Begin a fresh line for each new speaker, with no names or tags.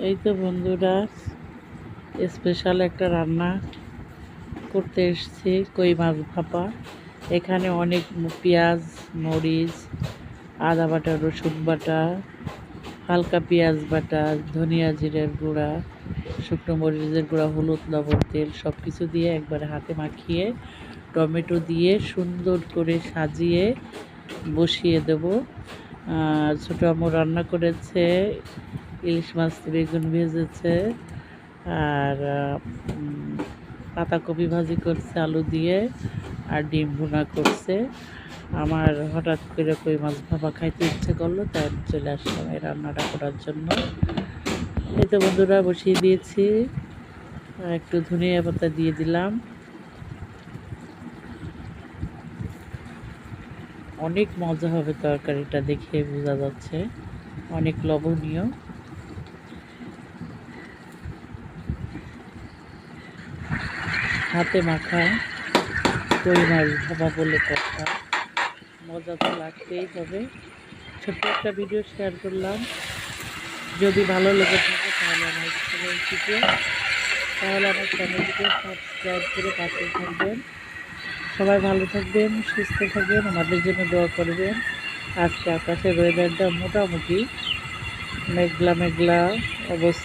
এই তো বন্ধুরা, স্পেশাল একটা রান্না করতে এসেছি, কই মাছ ভাপা। এখানে অনেক পেঁয়াজ, মরিচ, আদা বাটা, রসুন বাটা, হালকা পেঁয়াজ বাটা, ধনিয়া জিরের গুঁড়া, শুকনো মরিচের গুঁড়া, হলুদ, লবণ, তেল সব কিছু দিয়ে একবারে হাতে মাখিয়ে টমেটো দিয়ে সুন্দর করে সাজিয়ে বসিয়ে দেব। ছোটো আম্মু রান্না করেছে, ইলিশ মাছ বেগুন ভেজেছে, আর পাতাকপি ভাজি করছে আলু দিয়ে, আর ডিম ভুনা করছে। আমার হঠাৎ করে কই মাছ ভাপা খাইতে ইচ্ছে করলো, তাই চলে আসলাম এই রান্নাটা করার জন্য। এই তো বন্ধুরা, বসিয়ে দিয়েছি, একটু ধনিয়া পাতা দিয়ে দিলাম। অনেক মজা হবে তরকারিটা, দেখে বোঝা যাচ্ছে অনেক লবণীয়। হাতে মাখা কই মাছ ভাপা বলে কথা, মজা তো লাগতেই হবে। ছোট্ট একটা ভিডিও শেয়ার করলাম, যদি ভালো লেগে থাকে তাহলে আমার চ্যানেলটিকে সাবস্ক্রাইব করে পাশে থাকবেন। সবাই ভালো থাকবেন, সুস্থ থাকবেন, আমাদের জন্য দোয়া করবেন। আজকে আকাশের ওয়েদারটা মোটামুটি মেঘলা মেঘলা অবস্থা।